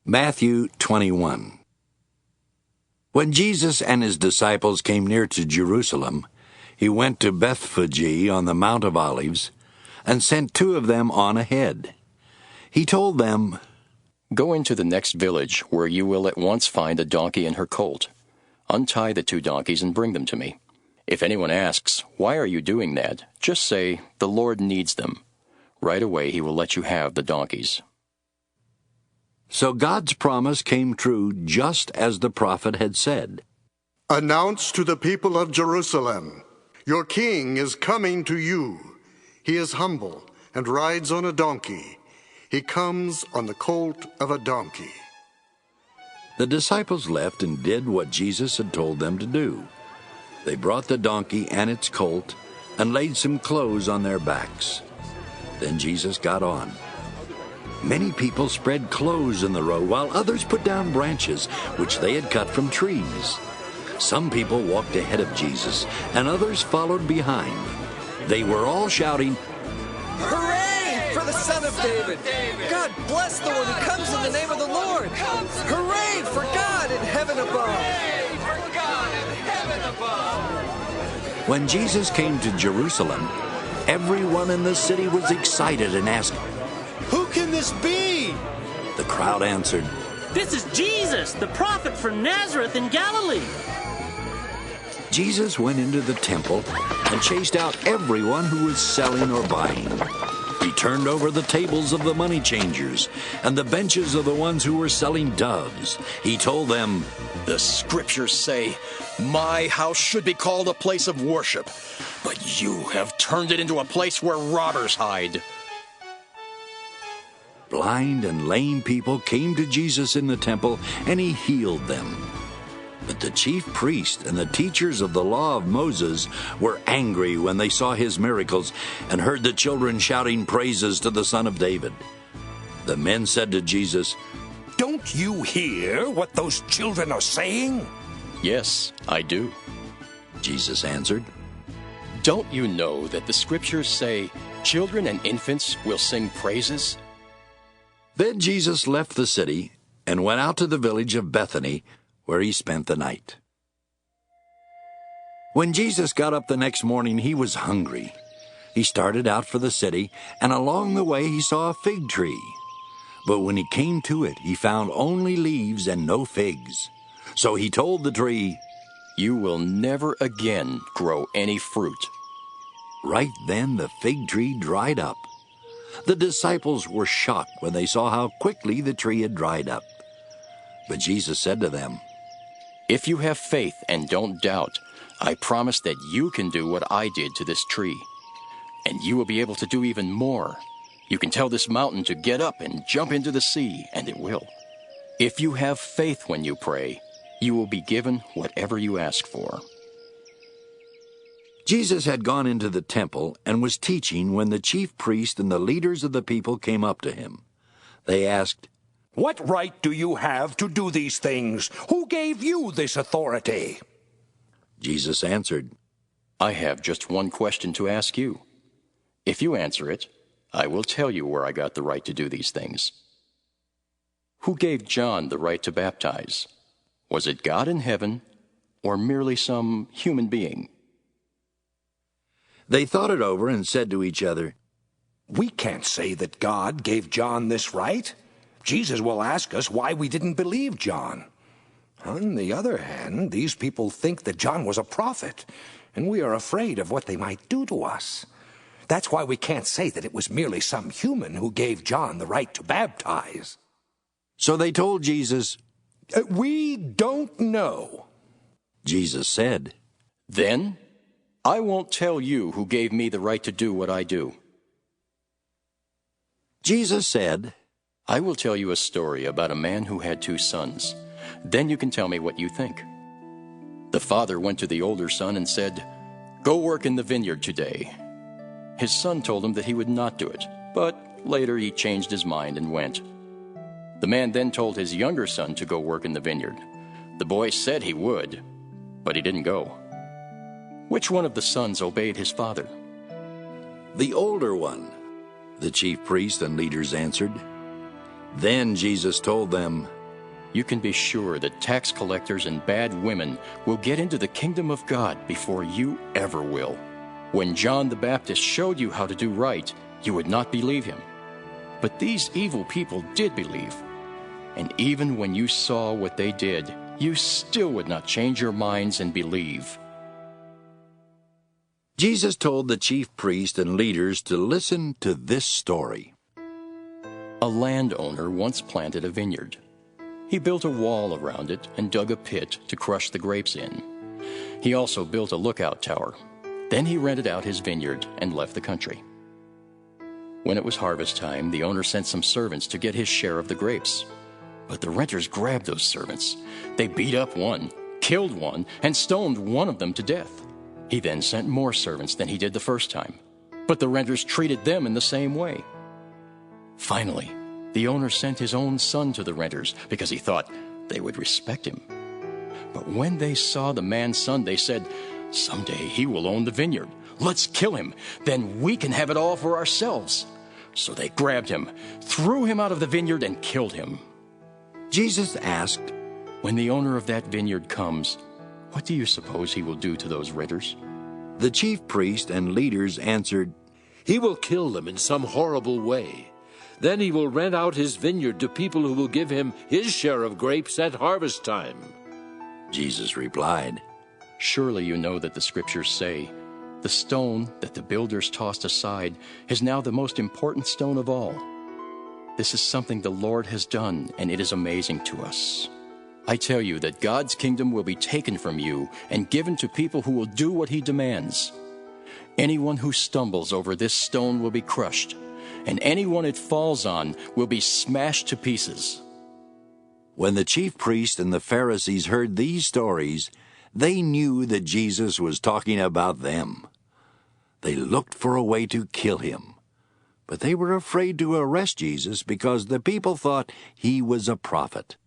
Matthew 21. When Jesus and his disciples came near to Jerusalem, he went to Bethphage on the Mount of Olives, and sent two of them on ahead. He told them, "Go into the next village, where you will at once find a donkey and her colt. Untie the two donkeys and bring them to me. If anyone asks, 'Why are you doing that?' just say, 'The Lord needs them.' Right away he will let you have the donkeys." So God's promise came true just as the prophet had said. Announce to the people of Jerusalem, your king is coming to you. He is humble and rides on a donkey. He comes on the colt of a donkey. The disciples left and did what Jesus had told them to do. They brought the donkey and its colt and laid some clothes on their backs. Then Jesus got on. Many people spread clothes in the road, while others put down branches which they had cut from trees. Some people walked ahead of Jesus, and others followed behind. They were all shouting, "Hooray for the Son of David! God bless the one who comes in the name of the Lord! Hooray for God in heaven above!" When Jesus came to Jerusalem, everyone in the city was excited and asked, "Who can this be?" The crowd answered, "This is Jesus, the prophet from Nazareth in Galilee." Jesus went into the temple and chased out everyone who was selling or buying. He turned over the tables of the money changers and the benches of the ones who were selling doves. He told them, "The scriptures say, 'My house should be called a place of worship,' but you have turned it into a place where robbers hide." Blind and lame people came to Jesus in the temple, and he healed them. But the chief priests and the teachers of the law of Moses were angry when they saw his miracles and heard the children shouting praises to the Son of David. The men said to Jesus, "Don't you hear what those children are saying?" "Yes, I do." Jesus answered, "Don't you know that the scriptures say, 'Children and infants will sing praises'?" Then Jesus left the city and went out to the village of Bethany, where he spent the night. When Jesus got up the next morning, he was hungry. He started out for the city, and along the way he saw a fig tree. But when he came to it, he found only leaves and no figs. So he told the tree, "You will never again grow any fruit." Right then the fig tree dried up. The disciples were shocked when they saw how quickly the tree had dried up. But Jesus said to them, "If you have faith and don't doubt, I promise that you can do what I did to this tree. And you will be able to do even more. You can tell this mountain to get up and jump into the sea, and it will. If you have faith when you pray, you will be given whatever you ask for." Jesus had gone into the temple and was teaching when the chief priest and the leaders of the people came up to him. They asked, "What right do you have to do these things? Who gave you this authority?" Jesus answered, "I have just one question to ask you. If you answer it, I will tell you where I got the right to do these things. Who gave John the right to baptize? Was it God in heaven, or merely some human being?" They thought it over and said to each other, "We can't say that God gave John this right. Jesus will ask us why we didn't believe John. On the other hand, these people think that John was a prophet, and we are afraid of what they might do to us. That's why we can't say that it was merely some human who gave John the right to baptize." So they told Jesus, "We don't know." Jesus said, "Then I won't tell you who gave me the right to do what I do." Jesus said, "I will tell you a story about a man who had two sons. Then you can tell me what you think. The father went to the older son and said, 'Go work in the vineyard today.' His son told him that he would not do it, but later he changed his mind and went. The man then told his younger son to go work in the vineyard. The boy said he would, but he didn't go. Which one of the sons obeyed his father?" "The older one," the chief priests and leaders answered. Then Jesus told them, you can be sure that tax collectors and bad women will get into the kingdom of God before you ever will. When John the Baptist showed you how to do right, you would not believe him. But these evil people did believe. And even when you saw what they did, you still would not change your minds and believe. Jesus told the chief priests and leaders to listen to this story. A landowner once planted a vineyard. He built a wall around it and dug a pit to crush the grapes in. He also built a lookout tower. Then he rented out his vineyard and left the country. When it was harvest time, the owner sent some servants to get his share of the grapes. But the renters grabbed those servants. They beat up one, killed one, and stoned one of them to death. He then sent more servants than he did the first time. But the renters treated them in the same way. Finally, the owner sent his own son to the renters because he thought they would respect him. But when they saw the man's son, they said, "Someday he will own the vineyard. Let's kill him. Then we can have it all for ourselves." So they grabbed him, threw him out of the vineyard, and killed him. Jesus asked, "When the owner of that vineyard comes, what do you suppose he will do to those renters?" The chief priests and leaders answered, He will kill them in some horrible way. Then he will rent out his vineyard to people who will give him his share of grapes at harvest time. Jesus replied, "Surely you know that the scriptures say, 'The stone that the builders tossed aside is now the most important stone of all.' This is something the Lord has done, and it is amazing to us. I tell you that God's kingdom will be taken from you and given to people who will do what he demands. Anyone who stumbles over this stone will be crushed, and anyone it falls on will be smashed to pieces." When the chief priests and the Pharisees heard these stories, they knew that Jesus was talking about them. They looked for a way to kill him, but they were afraid to arrest Jesus because the people thought he was a prophet.